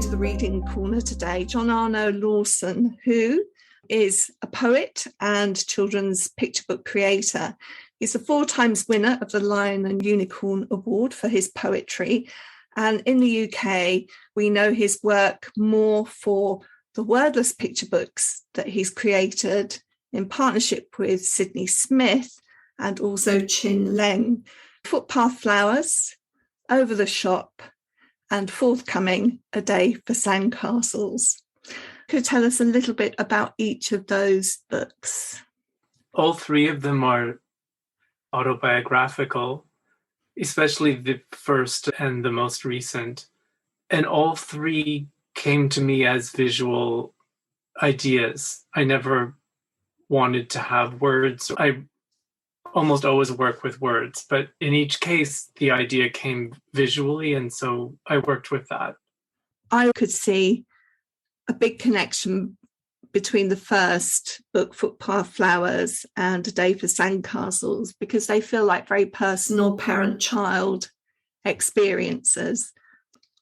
into the reading corner today JonArno Lawson, who is a poet and children's picture book creator. He's a 4 times winner of the Lion and Unicorn Award for his poetry. And in the UK, we know his work more for the wordless picture books that he's created in partnership with Sydney Smith and also Qin Leng. Footpath Flowers, Over the Shop, and forthcoming, A Day for Sandcastles. Could you tell us a little bit about each of those books? All 3 of them are autobiographical, especially the first and the most recent. And all 3 came to me as visual ideas. I never wanted to have words. I almost always work with words, but in each case, the idea came visually, and so I worked with that. I could see a big connection between the first book, Footpath Flowers, and A Day for Sandcastles, because they feel like very personal parent-child experiences.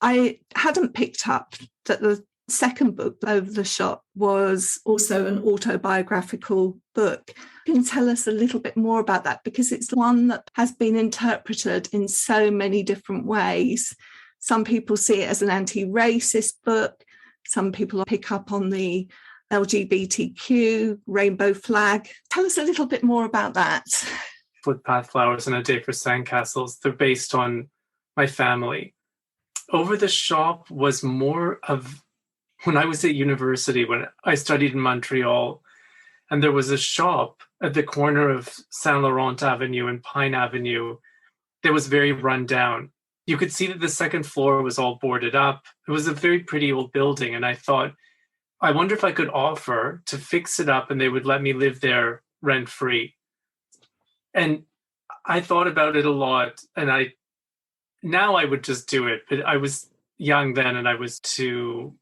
I hadn't picked up that the second book, Over the Shop, was also an autobiographical book. Can you tell us a little bit more about that? Because it's one that has been interpreted in so many different ways. Some people see it as an anti-racist book. Some people pick up on the LGBTQ rainbow flag. Tell us a little bit more about that. Footpath Flowers and A Day for Sandcastles, they're based on my family. Over the Shop was more of when I was at university, when I studied in Montreal, and there was a shop at the corner of Saint Laurent Avenue and Pine Avenue that was very run down. You could see that the second floor was all boarded up. It was a very pretty old building, and I thought, I wonder if I could offer to fix it up and they would let me live there rent-free. And I thought about it a lot, and now I would just do it, but I was young then and I was too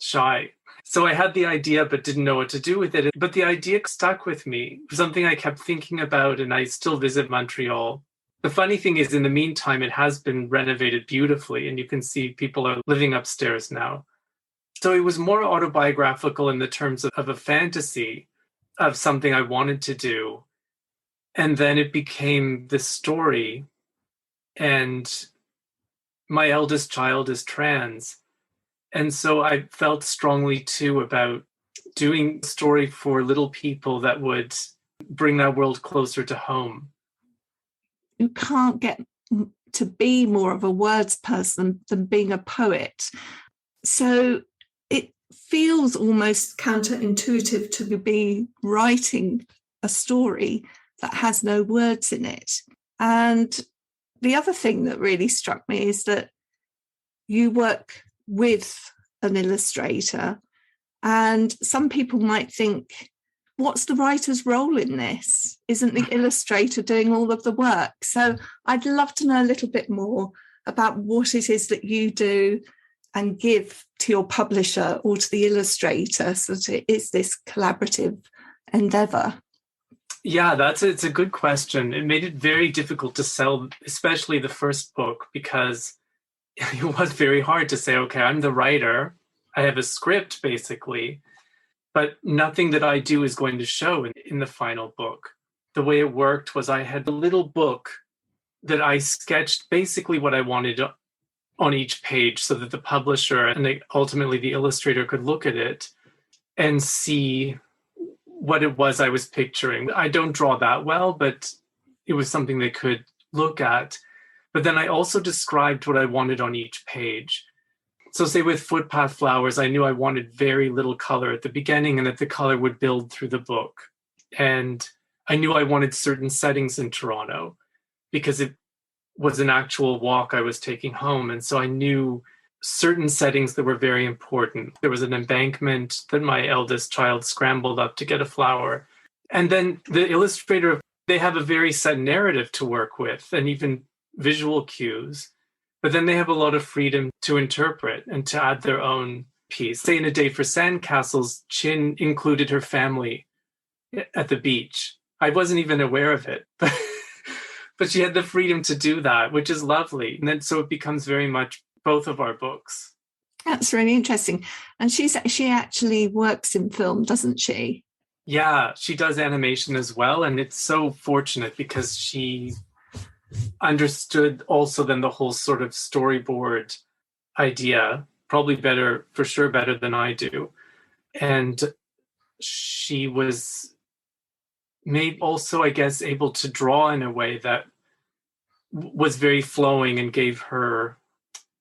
shy. So I had the idea but didn't know what to do with it. But the idea stuck with me, something I kept thinking about, and I still visit Montreal. The funny thing is, in the meantime, it has been renovated beautifully, and you can see people are living upstairs now. So it was more autobiographical in the terms of a fantasy of something I wanted to do. And then it became this story. And my eldest child is trans. And so I felt strongly, too, about doing a story for little people that would bring that world closer to home. You can't get to be more of a words person than being a poet. So it feels almost counterintuitive to be writing a story that has no words in it. And the other thing that really struck me is that you work with an illustrator, and some people might think, what's the writer's role in this? Isn't the illustrator doing all of the work? So I'd love to know a little bit more about what it is that you do and give to your publisher or to the illustrator, so that it is this collaborative endeavour. Yeah, it's a good question. It made it very difficult to sell, especially the first book, because it was very hard to say, okay, I'm the writer. I have a script, basically, but nothing that I do is going to show in the final book. The way it worked was I had a little book that I sketched basically what I wanted on each page, so that the publisher and ultimately the illustrator could look at it and see what it was I was picturing. I don't draw that well, but it was something they could look at. But then I also described what I wanted on each page. So say with Footpath Flowers, I knew I wanted very little color at the beginning and that the color would build through the book. And I knew I wanted certain settings in Toronto because it was an actual walk I was taking home. And so I knew certain settings that were very important. There was an embankment that my eldest child scrambled up to get a flower. And then the illustrator, they have a very set narrative to work with and even visual cues. But then they have a lot of freedom to interpret and to add their own piece. Say in A Day for Sandcastles, Qin included her family at the beach. I wasn't even aware of it, but she had the freedom to do that, which is lovely. And then so it becomes very much both of our books. That's really interesting. And she actually works in film, doesn't she? Yeah, she does animation as well. And it's so fortunate because she understood also then the whole sort of storyboard idea, probably better, for sure, better than I do. And she was made also, I guess, able to draw in a way that was very flowing and gave her,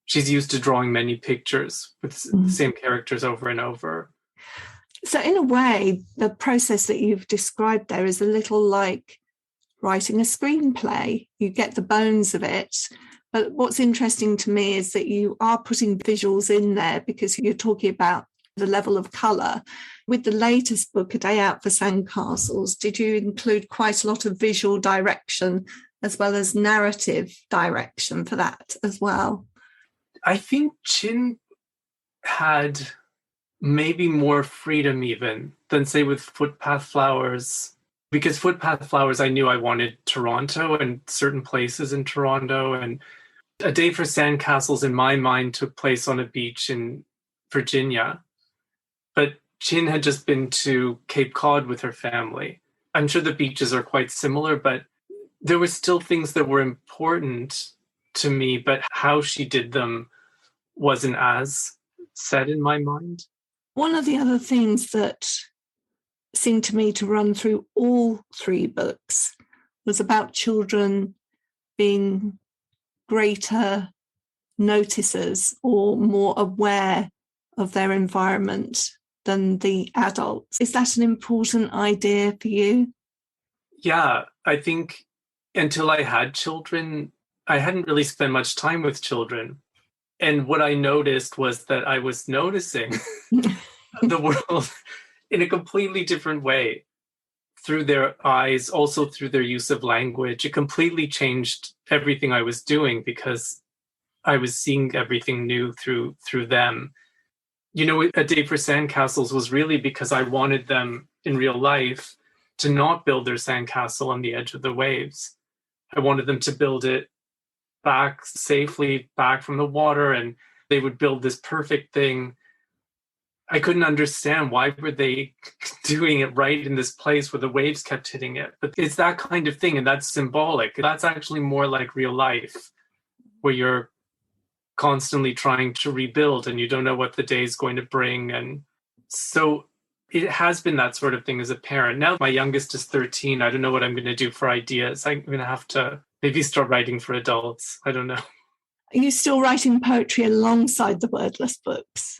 she's used to drawing many pictures with the same characters over and over. So in a way, the process that you've described there is a little like writing a screenplay. You get the bones of it. But what's interesting to me is that you are putting visuals in there because you're talking about the level of colour. With the latest book, A Day Out for Sandcastles, did you include quite a lot of visual direction as well as narrative direction for that as well? I think Qin had maybe more freedom even than, say, with Footpath Flowers. Because Footpath Flowers, I knew I wanted Toronto and certain places in Toronto. And A Day for Sandcastles, in my mind, took place on a beach in Virginia. But Qin had just been to Cape Cod with her family. I'm sure the beaches are quite similar, but there were still things that were important to me, but how she did them wasn't as set in my mind. One of the other things that seemed to me to run through all three books was about children being greater noticers or more aware of their environment than the adults. Is that an important idea for you? Yeah, I think until I had children, I hadn't really spent much time with children. And what I noticed was that I was noticing the world in a completely different way through their eyes, also through their use of language. It completely changed everything I was doing because I was seeing everything new through them. You know, A Day for Sandcastles was really because I wanted them in real life to not build their sandcastle on the edge of the waves. I wanted them to build it back safely, back from the water, and they would build this perfect thing. I couldn't understand why were they doing it right in this place where the waves kept hitting it. But it's that kind of thing, and that's symbolic. That's actually more like real life, where you're constantly trying to rebuild and you don't know what the day is going to bring. And so it has been that sort of thing as a parent. Now my youngest is 13. I don't know what I'm going to do for ideas. I'm going to have to maybe start writing for adults. I don't know. Are you still writing poetry alongside the wordless books?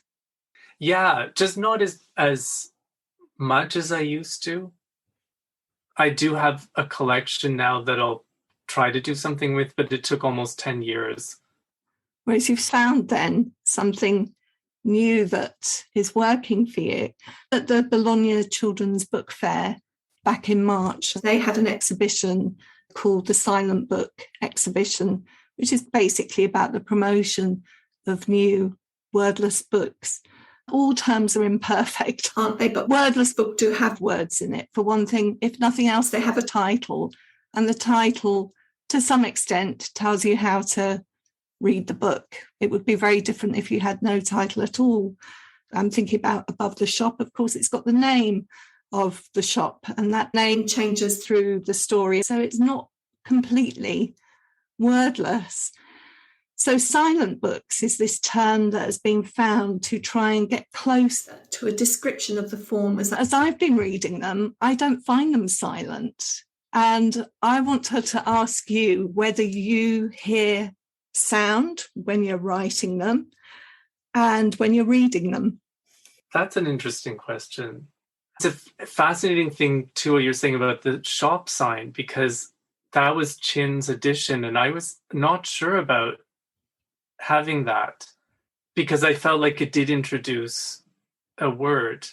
Yeah, just not as much as I used to. I do have a collection now that I'll try to do something with, but it took almost 10 years. Whereas you've found then something new that is working for you. At the Bologna Children's Book Fair back in March, they had an exhibition called the Silent Book Exhibition, which is basically about the promotion of new wordless books. All terms are imperfect, aren't they? But wordless books do have words in it. For one thing, if nothing else, they have a title. And the title, to some extent, tells you how to read the book. It would be very different if you had no title at all. I'm thinking about Above the Shop. Of course, it's got the name of the shop, and that name changes through the story. So it's not completely wordless. So silent books is this term that has been found to try and get closer to a description of the form. As I've been reading them, I don't find them silent. And I want to ask you whether you hear sound when you're writing them and when you're reading them. That's an interesting question. It's a fascinating thing, too, what you're saying about the shop sign, because that was Qin's addition, and I was not sure about having that because I felt like it did introduce a word.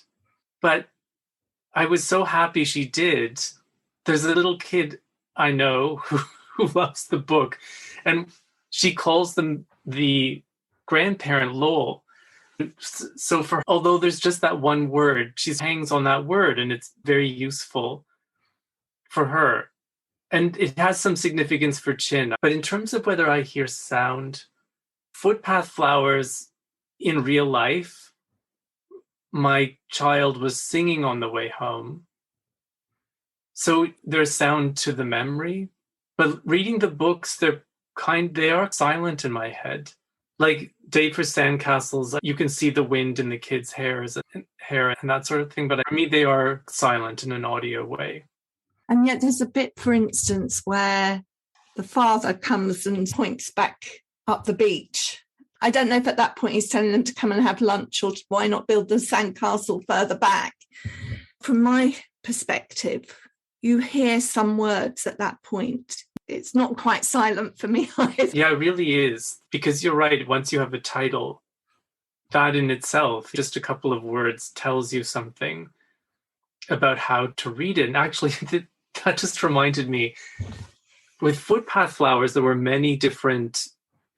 But I was so happy she did. There's a little kid I know who loves the book, and she calls them the grandparent Lowell. So although there's just that one word, she hangs on that word, and it's very useful for her. And it has some significance for Qin. But in terms of whether I hear sound, Footpath Flowers, in real life, my child was singing on the way home. So there's sound to the memory, but reading the books, they are silent in my head. Like Day for Sandcastles, you can see the wind in the kids' hair and that sort of thing. But for me, they are silent in an audio way. And yet there's a bit, for instance, where the father comes and points back up the beach. I don't know if at that point he's telling them to come and have lunch or why not build the sandcastle further back. From my perspective, you hear some words at that point. It's not quite silent for me either. Yeah, it really is. Because you're right, once you have a title, that in itself, just a couple of words tells you something about how to read it. And actually, that just reminded me, with Footpath Flowers, there were many different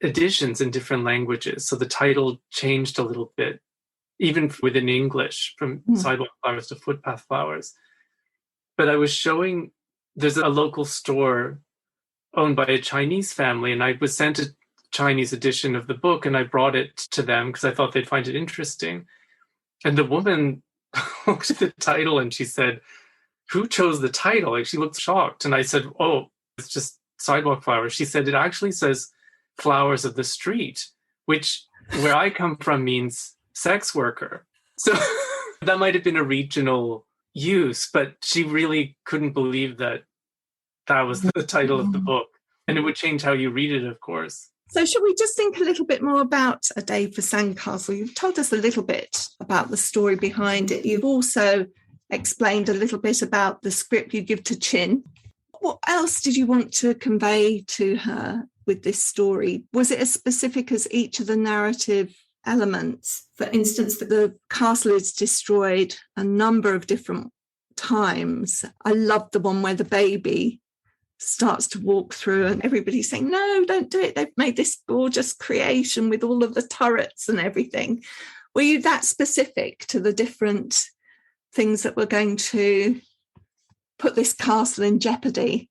editions in different languages. So the title changed a little bit, even within English, from Sidewalk Flowers to Footpath Flowers. But I was showing, there's a local store owned by a Chinese family, and I was sent a Chinese edition of the book, and I brought it to them because I thought they'd find it interesting. And the woman looked at the title and she said, "Who chose the title?" Like, she looked shocked. And I said, "Oh, it's just Sidewalk Flowers." She said, "It actually says flowers of the street," which where I come from means sex worker. So that might have been a regional use, but she really couldn't believe that was the title of the book. And it would change how you read it, of course. So should we just think a little bit more about A Day for Sandcastle? You've told us a little bit about the story behind it. You've also explained a little bit about the script you give to Qin. What else did you want to convey to her with this story? Was it as specific as each of the narrative elements? For instance, that the castle is destroyed a number of different times. I love the one where the baby starts to walk through and everybody's saying, "No, don't do it. They've made this gorgeous creation with all of the turrets and everything." Were you that specific to the different things that were going to put this castle in jeopardy?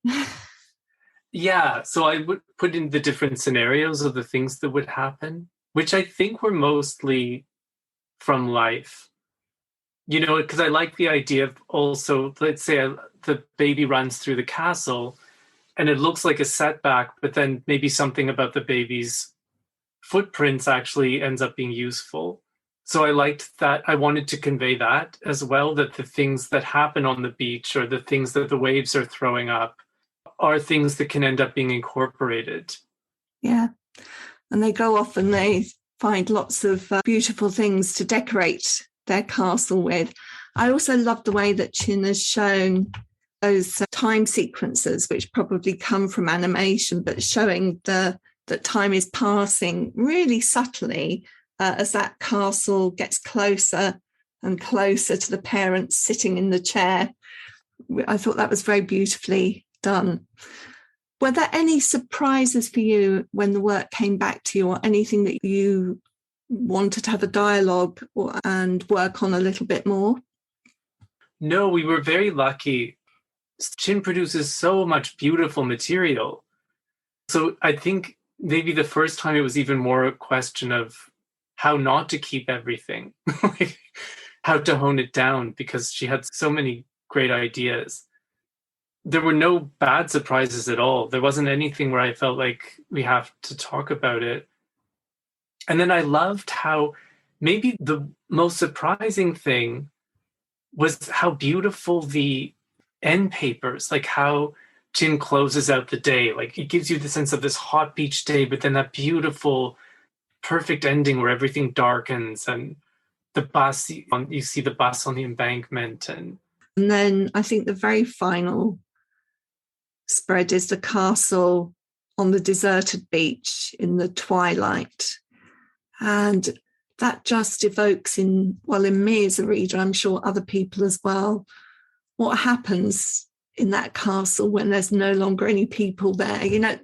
Yeah, so I would put in the different scenarios of the things that would happen, which I think were mostly from life. You know, because I like the idea of also, let's say the baby runs through the castle and it looks like a setback, but then maybe something about the baby's footprints actually ends up being useful. So I liked that. I wanted to convey that as well, that the things that happen on the beach or the things that the waves are throwing up are things that can end up being incorporated. Yeah. And they go off and they find lots of beautiful things to decorate their castle with. I also love the way that Qin has shown those time sequences, which probably come from animation, but showing that time is passing really subtly as that castle gets closer and closer to the parents sitting in the chair. I thought that was very beautifully done. Were there any surprises for you when the work came back to you, or anything that you wanted to have a dialogue and work on a little bit more? No, we were very lucky. Qin produces so much beautiful material. So I think maybe the first time it was even more a question of how not to keep everything, like how to hone it down, because she had so many great ideas. There were no bad surprises at all. There wasn't anything where I felt like we have to talk about it. And then I loved how maybe the most surprising thing was how beautiful the end papers, like how Qin closes out the day. Like, it gives you the sense of this hot beach day, but then that beautiful, perfect ending where everything darkens and the bus, you see the bus on the embankment. And then I think the very final spread is the castle on the deserted beach in the twilight. And that just evokes in me as a reader, I'm sure other people as well, what happens in that castle when there's no longer any people there. You know,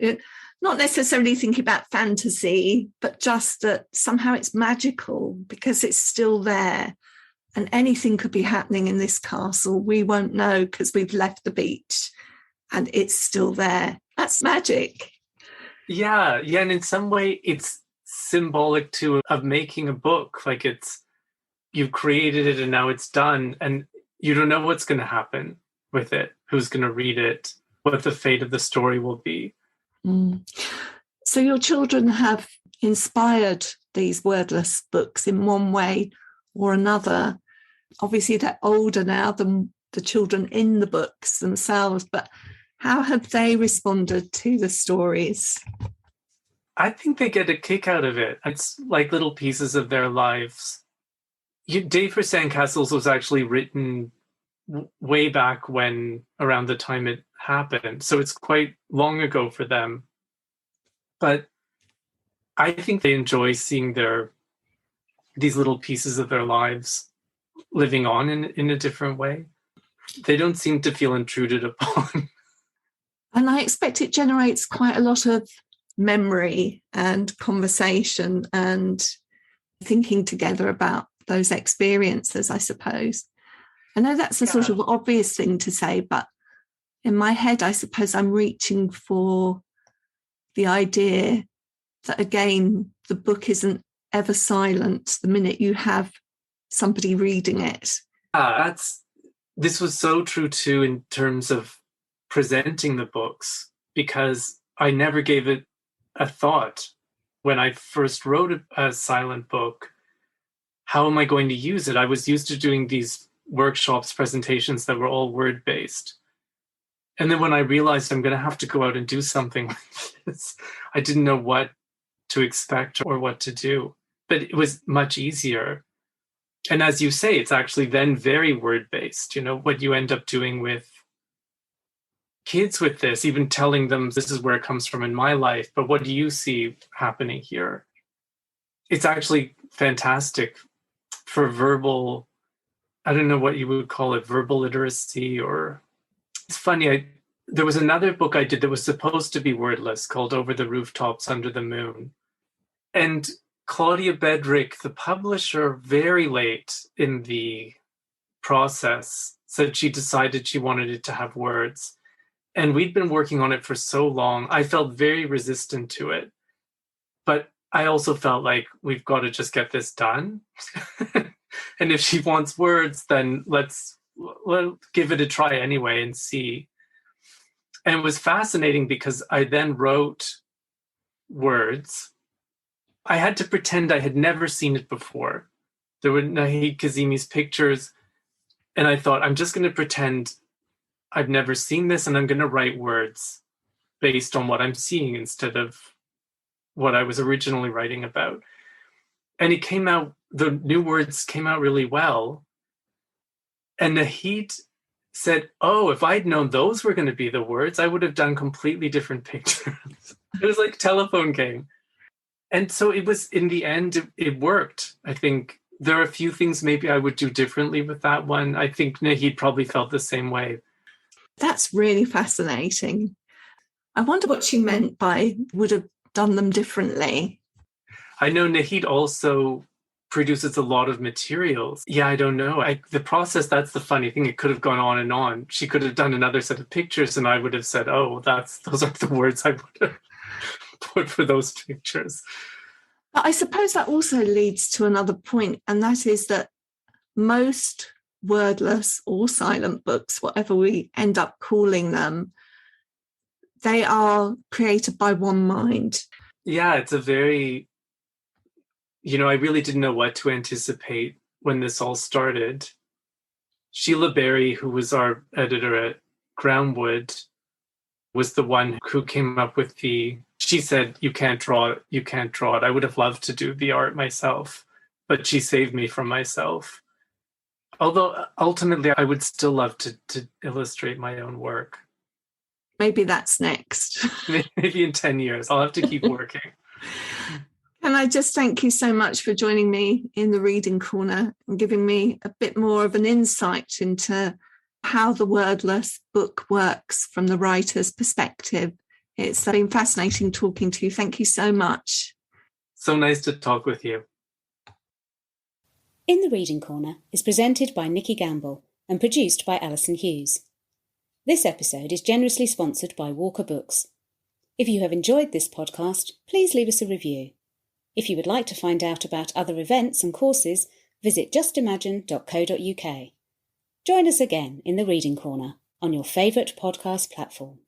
not necessarily thinking about fantasy, but just that somehow it's magical because it's still there. And anything could be happening in this castle. We won't know because we've left the beach and it's still there. That's magic. Yeah. And in some way it's symbolic too of making a book. Like you've created it and now it's done, and you don't know what's going to happen with it, who's going to read it, what the fate of the story will be. So your children have inspired these wordless books in one way or another. Obviously, they're older now than the children in the books themselves, but how have they responded to the stories? I think they get a kick out of it. It's like little pieces of their lives. Day for Sandcastles was actually written way back when, around the time it happened. So it's quite long ago for them. But I think they enjoy seeing these little pieces of their lives living on in a different way. They don't seem to feel intruded upon. And I expect it generates quite a lot of memory and conversation and thinking together about those experiences, I suppose. I know that's a sort of obvious thing to say, but in my head, I suppose I'm reaching for the idea that, again, the book isn't ever silent the minute you have somebody reading it. This was so true too in terms of presenting the books, because I never gave it a thought when I first wrote a silent book. How am I going to use it? I was used to doing these workshops, presentations that were all word-based. And then when I realized I'm going to have to go out and do something like this, I didn't know what to expect or what to do. But it was much easier. And as you say, it's actually then very word-based. You know, what you end up doing with kids with this, even telling them this is where it comes from in my life, but what do you see happening here? It's actually fantastic for verbal, I don't know what you would call it, verbal literacy. Or it's funny, there was another book I did that was supposed to be wordless called Over the Rooftops Under the Moon. And Claudia Bedrick, the publisher, very late in the process, said she decided she wanted it to have words. And we'd been working on it for so long. I felt very resistant to it. But I also felt like we've got to just get this done. And if she wants words, then let's give it a try anyway and see. And it was fascinating because I then wrote words. I had to pretend I had never seen it before. There were Nahid Kazemi's pictures, and I thought, I'm just going to pretend I've never seen this, and I'm going to write words based on what I'm seeing instead of what I was originally writing about. And it came out, the new words came out really well. And Nahid said, oh, if I'd known those were going to be the words, I would have done completely different pictures. It was like a telephone game. And so it was, in the end, it worked. I think there are a few things maybe I would do differently with that one. I think Nahid probably felt the same way. That's really fascinating. I wonder what she meant by would have done them differently. I know Nahid also produces a lot of materials. Yeah, I don't know. The process, that's the funny thing. It could have gone on and on. She could have done another set of pictures and I would have said, oh, those are the words I would have put for those pictures. But I suppose that also leads to another point, and that is that most wordless or silent books, whatever we end up calling them, they are created by one mind. Yeah, it's a very, I really didn't know what to anticipate when this all started. Sheila Berry, who was our editor at Groundwood, was the one who came up with she said, you can't draw it. I would have loved to do the art myself, but she saved me from myself. Although ultimately I would still love to illustrate my own work. Maybe that's next. Maybe in 10 years. I'll have to keep working. Can I just thank you so much for joining me in the Reading Corner and giving me a bit more of an insight into how the wordless book works from the writer's perspective. It's been fascinating talking to you. Thank you so much. So nice to talk with you. In the Reading Corner is presented by Nikki Gamble and produced by Alison Hughes. This episode is generously sponsored by Walker Books. If you have enjoyed this podcast, please leave us a review. If you would like to find out about other events and courses, visit justimagine.co.uk. Join us again in the Reading Corner on your favourite podcast platform.